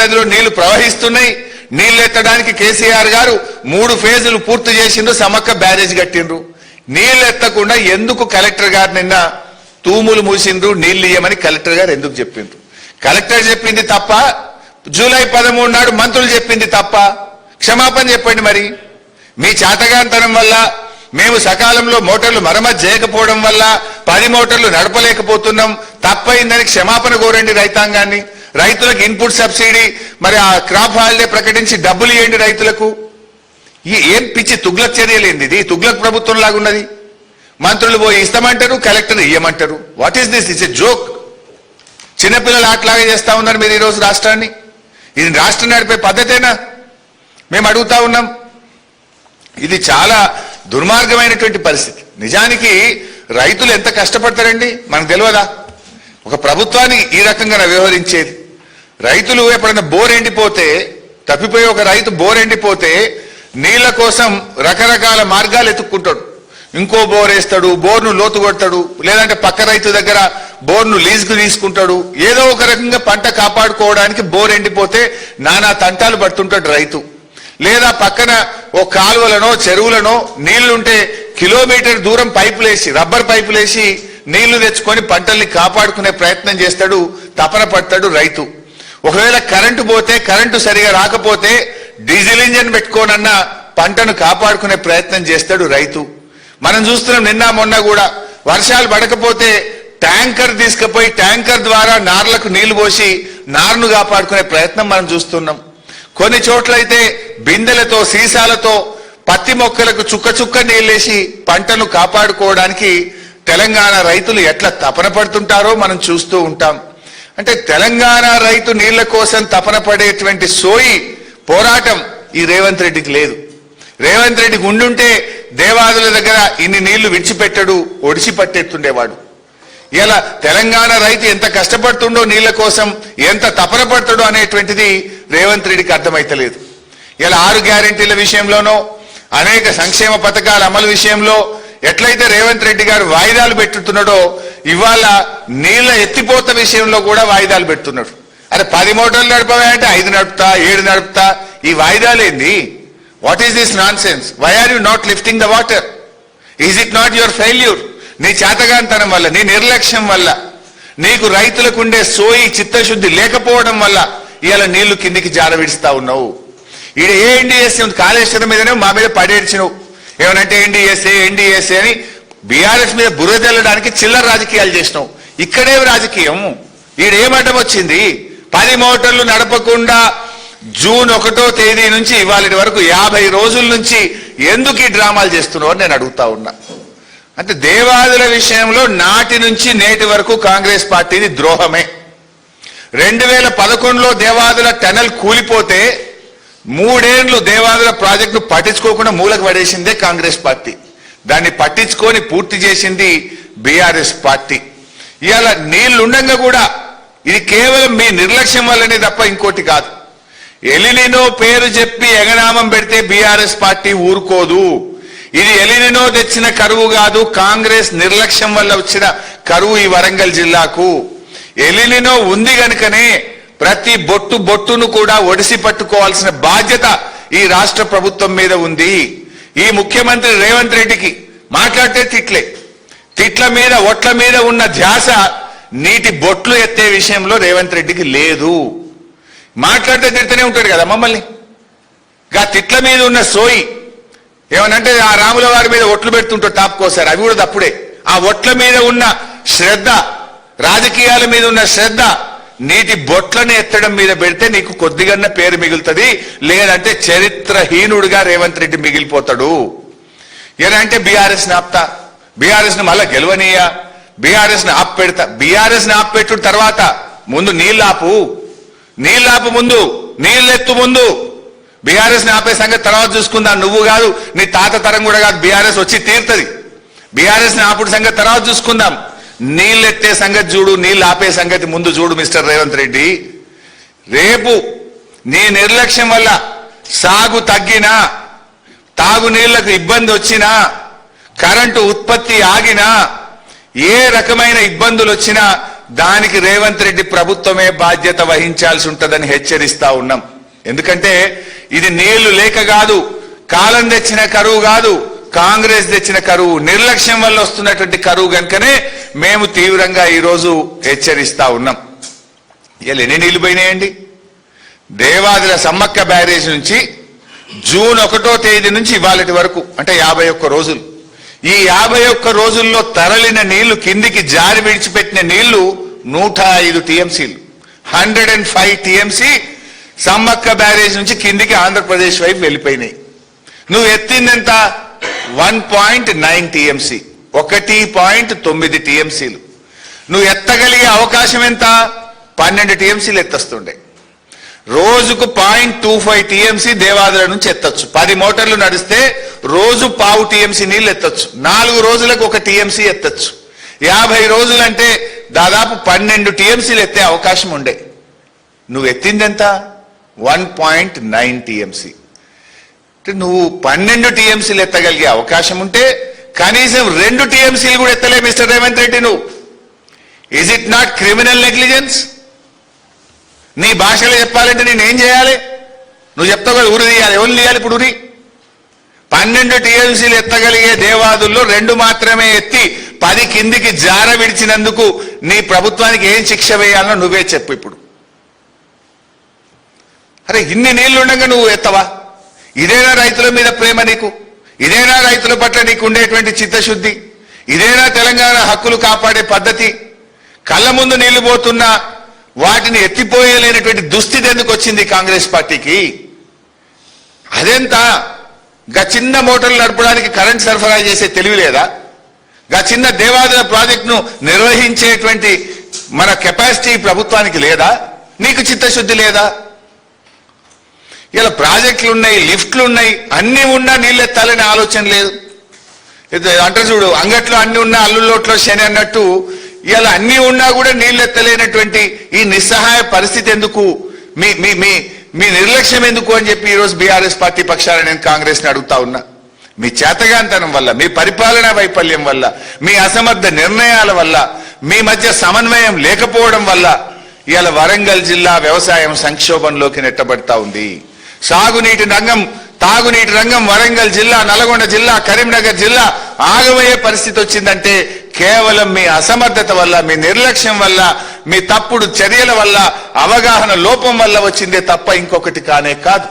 నదిలో నీళ్లు ప్రవహిస్తున్నాయి. నీళ్లు ఎత్తడానికి కేసీఆర్ గారు 3 ఫేజులు పూర్తి చేసిండ్రు, సమక్క బ్యారేజ్ కట్టిండ్రు. నీళ్లు ఎత్తకుండా ఎందుకు కలెక్టర్ గారు నిన్న తూములు మూసిండ్రు, నీళ్లు ఇయ్యమని కలెక్టర్ గారు ఎందుకు చెప్పిండ్రు? కలెక్టర్ చెప్పింది తప్ప, జూలై 13 నాడు మంత్రులు చెప్పింది తప్ప? క్షమాపణ చెప్పండి. మరి మీ చేతగాంతనం వల్ల, మేము సకాలంలో మోటార్లు మరమ్మతు చేయకపోవడం వల్ల 10 మోటార్లు నడపలేకపోతున్నాం, తప్పైందని క్షమాపణ కోరండి రైతాంగాన్ని. రైతులకు ఇన్పుట్ సబ్సిడీ, మరి ఆ క్రాప్ హాలిడే ప్రకటించి డబ్బులు ఇవ్వండి రైతులకు. ఏం పిచ్చి తుగ్లక్ చర్యలేంది ఇది? తుగ్లక్ ప్రభుత్వం లాగా ఉన్నది. మంత్రులు పోయి ఇస్తామంటారు, కలెక్టర్ ఇయ్యమంటారు. What is this? It's a joke. చిన్నపిల్లలు ఆటలాగా చేస్తా ఉన్నారు మీరు ఈరోజు రాష్ట్రాన్ని. ఇది రాష్ట్రం నడిపే పద్ధతేనా? మేము అడుగుతా ఉన్నాం. ఇది చాలా దుర్మార్గమైనటువంటి పరిస్థితి. నిజానికి రైతులు ఎంత కష్టపడతారండి మనకు తెలియదా? ఒక ప్రభుత్వాన్ని ఈ రకంగా వ్యవహరించేది. రైతులు ఎప్పుడైనా బోర్ ఎండిపోతే, తప్పిపోయి ఒక రైతు బోర్ ఎండిపోతే నీళ్ల కోసం రకరకాల మార్గాలు ఎత్తుక్కుంటాడు. ఇంకో బోర్ వేస్తాడు, బోర్ను లోతు కొడతాడు, లేదంటే పక్క రైతు దగ్గర బోర్ను లీజుకు తీసుకుంటాడు. ఏదో ఒక రకంగా పంట కాపాడుకోవడానికి బోర్ ఎండిపోతే నానా తంటాలు పడుతుంటాడు రైతు. లేదా పక్కన ఓ కాలువలనో చెరువులనో నీళ్లుంటే కిలోమీటర్ దూరం పైపులేసి, రబ్బర్ పైపులేసి నీళ్లు తెచ్చుకొని పంటల్ని కాపాడుకునే ప్రయత్నం చేస్తాడు, తపన పడతాడు రైతు. ఒకవేళ కరెంటు పోతే, కరెంటు సరిగా రాకపోతే డీజిల్ ఇంజన్ పెట్టుకోనన్నా పంటను కాపాడుకునే ప్రయత్నం చేస్తాడు రైతు. మనం చూస్తున్నాం, నిన్న మొన్న కూడా వర్షాలు పడకపోతే ట్యాంకర్ తీసుకుపోయి ట్యాంకర్ ద్వారా నార్లకు నీళ్లు పోసి నారును కాపాడుకునే ప్రయత్నం మనం చూస్తున్నాం. కొన్ని చోట్లయితే బిందెలతో, సీసాలతో పత్తి మొక్కలకు చుక్క చుక్క నీళ్ళేసి పంటను కాపాడుకోవడానికి తెలంగాణ రైతులు ఎట్లా తపన పడుతుంటారో మనం చూస్తూ ఉంటాం. అంటే తెలంగాణ రైతు నీళ్ల కోసం తపన పడేటువంటి సోయి పోరాటం ఈ రేవంత్ రెడ్డికి లేదు. రేవంత్ రెడ్డికి ఉండుంటే దేవాదుల దగ్గర ఇన్ని నీళ్లు విడిచిపెట్టడు, ఒడిసి పట్టేస్తుండేవాడు. ఇలా తెలంగాణ రైతు ఎంత కష్టపడుతుండో నీళ్ల కోసం, ఎంత తపన పడతాడో అనేటువంటిది రేవంత్ రెడ్డికి అర్థమైతలేదు. ఇలా 6 గ్యారెంటీల విషయంలోనో, అనేక సంక్షేమ పథకాల అమలు విషయంలో ఎట్లయితే రేవంత్ రెడ్డి గారు వాయిదాలు పెట్టుతున్నాడో, ఇవాళ నీళ్ల ఎత్తిపోత విషయంలో కూడా వాయిదాలు పెడుతున్నాడు. అరే 10 మోటార్లు నడపవే అంటే 5 నడుపుతా, 7 నడుపుతా. ఈ వాయిదాలేంది? What is this nonsense? Why are you not lifting the water? Is it not your failure? నీ చేతగాంతనం వల్ల, నీ నిర్లక్ష్యం వల్ల, నీకు రైతులకు ఉండే సోయి చిత్తశుద్ధి లేకపోవడం వల్ల ఇవాళ నీళ్లు కిందికి జారవిడుస్తా ఉన్నావు. ఈడ ఏ ఎన్డీఎస్ఏ ఉంది? కాళేశ్వరం మీదనే మా మీద పడేడ్చినావు. ఏమనంటే ఎన్డీఎస్ఏ అని బీఆర్ఎస్ మీద బురద తెల్లడానికి చిల్లర రాజకీయాలు చేసినావు. ఇక్కడేం రాజకీయం? ఈడేమడ్డం వచ్చింది? 10 మోటార్లు నడపకుండా జూన్ 1వ తేదీ నుంచి ఇవాళ వరకు 50 రోజుల నుంచి ఎందుకు ఈ డ్రామాలు చేస్తున్నావు అని నేను అడుగుతా ఉన్నా. అంటే దేవాదుల విషయంలో నాటి నుంచి నేటి వరకు కాంగ్రెస్ పార్టీది ద్రోహమే. 2011లో దేవాదుల టనల్ కూలిపోతే 3 ఏళ్లు దేవాదుల ప్రాజెక్టును పట్టించుకోకుండా మూలకు పడేసిందే కాంగ్రెస్ పార్టీ. దాన్ని పట్టించుకొని పూర్తి చేసింది బీఆర్ఎస్ పార్టీ. ఇవాళ నీళ్లుండగా కూడా ఇది కేవలం మీ నిర్లక్ష్యం వల్లనే తప్ప ఇంకోటి కాదు. ఎలినినో పేరు చెప్పి ఎగనామం పెడితే బీఆర్ఎస్ పార్టీ ఊరుకోదు. ఇది ఎలినినో తెచ్చిన కరువు కాదు, కాంగ్రెస్ నిర్లక్ష్యం వల్ల వచ్చిన కరువు ఈ వరంగల్ జిల్లాకు. ఎలినినో ఉంది గనుకనే ప్రతి బొట్టును కూడా ఒడిసి పట్టుకోవాల్సిన బాధ్యత ఈ రాష్ట్ర ప్రభుత్వం మీద ఉంది. ఈ ముఖ్యమంత్రి రేవంత్ రెడ్డికి మాట్లాడితే తిట్ల మీద, ఒట్ల మీద ఉన్న ధ్యాస నీటి బొట్లు ఎత్తే విషయంలో రేవంత్ రెడ్డికి లేదు. మాట్లాడితే తిడుతూనే ఉంటాడు కదా మమ్మల్ని. గా తిట్ల మీద ఉన్న సోయి ఏమనంటే ఆ రాముల వారి మీద ఒట్లు పెడుతుంటాడు టాప్కోసారి, అవి కూడా తప్పుడే. ఆ ఒట్ల మీద ఉన్న శ్రద్ధ, రాజకీయాల మీద ఉన్న శ్రద్ధ నీటి బొట్లను ఎత్తడం మీద పెడితే నీకు కొద్దిగన్న పేరు మిగులుతుంది. లేదంటే చరిత్రహీనుడుగా రేవంత్ రెడ్డి మిగిలిపోతాడు. ఏదంటే బీఆర్ఎస్ ని ఆప్తా, బీఆర్ఎస్ ని మళ్ళా గెలవనీయా, బీఆర్ఎస్ ని ఆప్ పెడతా. బీఆర్ఎస్ ని ఆప్ పెట్టు తర్వాత ముందు నీళ్ళాపు, ముందు నీళ్ళెత్తు, ముందు బీఆర్ఎస్ ని ఆపే సంగతి తర్వాత చూసుకుందాం. నువ్వు కాదు, నీ తాత తరం కూడా కాదు, బీఆర్ఎస్ వచ్చి తీరుతుంది. బీఆర్ఎస్ ని ఆపుడు సంగతి తర్వాత చూసుకుందాం. నీళ్ళెత్తే సంగతి చూడు, నీళ్ళు ఆపే సంగతి ముందు చూడు మిస్టర్ రేవంత్ రెడ్డి. రేపు నీ నిర్లక్ష్యం వల్ల సాగు తగ్గినా, తాగునీళ్లకు ఇబ్బంది వచ్చినా, కరెంటు ఉత్పత్తి ఆగినా, ఏ రకమైన ఇబ్బందులు వచ్చినా దానికి రేవంత్ రెడ్డి ప్రభుత్వమే బాధ్యత వహించాల్సి ఉంటుందని హెచ్చరిస్తా ఉన్నాం. ఎందుకంటే ఇది నీళ్లు లేక కాదు, కాలం తెచ్చిన కరువు కాదు, కాంగ్రెస్ తెచ్చిన కరువు, నిర్లక్ష్యం వల్ల వస్తున్నటువంటి కరువు కనుకనే మేము తీవ్రంగా ఈరోజు హెచ్చరిస్తా ఉన్నాం. ఇలా ఎన్ని నీళ్లు పోయినాయండి? దేవాదుల సమ్మక్క బ్యారేజ్ నుంచి జూన్ 1వ తేదీ నుంచి ఇవాళటి వరకు అంటే 51 రోజులు. ఈ 51 రోజుల్లో తరలిన నీళ్లు, కిందికి జారి విడిచిపెట్టిన నీళ్లు 105 టీఎంసీలు, 105 టీఎంసీ సమ్మక్క బ్యారేజ్ నుంచి కిందికి ఆంధ్రప్రదేశ్ వైపు వెళ్ళిపోయినాయి. నువ్వు ఎత్తిందెంత? 1.9 టీఎంసీ, 1.9 టీఎంసీలు. నువ్వు ఎత్తగలిగే అవకాశం ఎంత? 12 టీఎంసీలు ఎత్తొస్తుండే. రోజుకు 0.25 టీఎంసీ దేవాదుల నుంచి ఎత్తొచ్చు. 10 మోటార్లు నడిస్తే రోజు 0.5 టీఎంసీ నీళ్లు ఎత్తొచ్చు. 4 రోజులకు 1 టీఎంసీ ఎత్తొచ్చు. 50 రోజులంటే దాదాపు 12 టీఎంసీలు ఎత్తే అవకాశం ఉండే. నువ్వు ఎత్తిందెంత? 1.9 టీఎంసీ. నువ్వు 12 టీఎంసీలు ఎత్తగలిగే అవకాశం ఉంటే కనీసం 2 టీఎంసీలు కూడా ఎత్తలే మిస్టర్ రేవంత్ రెడ్డి నువ్వు. Is it not criminal negligence? నీ భాషలో చెప్పాలంటే నేనేం చేయాలి? నువ్వు చెప్తావు కదా, ఉరి తీయాలి. ఎవరు తీయాలి ఇప్పుడు ఉరి? 12 టీఎంసీలు ఎత్తగలిగే దేవాదుల్లో 2 మాత్రమే ఎత్తి 10 కిందికి జార విడిచినందుకు నీ ప్రభుత్వానికి ఏం శిక్ష వేయాలనో నువ్వే చెప్పు ఇప్పుడు. అరే ఇన్ని నీళ్లు ఉండగా నువ్వు ఎత్తవా? ఇదేనా రైతుల మీద ప్రేమ నీకు? ఇదేనా రైతుల పట్ల నీకు ఉండేటువంటి చిత్తశుద్ధి? ఇదేనా తెలంగాణ హక్కులు కాపాడే పద్ధతి? కళ్ళ ముందు నీళ్లు పోతున్నా వాటిని ఎత్తిపోయలేనటువంటి దుస్థితి ఎందుకు వచ్చింది కాంగ్రెస్ పార్టీకి? అదెంత? గా చిన్న మోటార్లు నడపడానికి కరెంట్ సరఫరా చేసే తెలివి లేదా? గా చిన్న దేవాదుల ప్రాజెక్టును నిర్వహించేటువంటి మన కెపాసిటీ ప్రభుత్వానికి లేదా? నీకు చిత్తశుద్ధి లేదా? ఇలా ప్రాజెక్టులు ఉన్నాయి, లిఫ్ట్లు ఉన్నాయి, అన్ని ఉన్నా నీళ్ళు ఎత్తాలనే ఆలోచన లేదు. అంటే చూడు, అంగట్లో అన్ని ఉన్నా అల్లులోట్లో శని అన్నట్టు ఇలా అన్ని ఉన్నా కూడా నీళ్ళు ఎత్తలేనటువంటి ఈ నిస్సహాయ పరిస్థితి ఎందుకు? మీ మీ మీ మీ నిర్లక్ష్యం ఎందుకు అని చెప్పి ఈరోజు బీఆర్ఎస్ పార్టీ పక్షాన నేను కాంగ్రెస్ ని అడుగుతా ఉన్నా. మీ చేతగాంతనం వల్ల, మీ పరిపాలనా వైఫల్యం వల్ల, మీ అసమర్థ నిర్ణయాల వల్ల, మీ మధ్య సమన్వయం లేకపోవడం వల్ల ఇవాళ వరంగల్ జిల్లా వ్యవసాయం సంక్షోభంలోకి నెట్టబడతా ఉంది. సాగునీటి రంగం, తాగునీటి రంగం వరంగల్ జిల్లా, నల్గొండ జిల్లా, కరీంనగర్ జిల్లా ఆగమయ్యే పరిస్థితి వచ్చిందంటే కేవలం మీ అసమర్థత వల్ల, మీ నిర్లక్ష్యం వల్ల, మీ తప్పుడు చర్యల వల్ల, అవగాహన లోపం వల్ల వచ్చిందే తప్ప ఇంకొకటి కానే కాదు.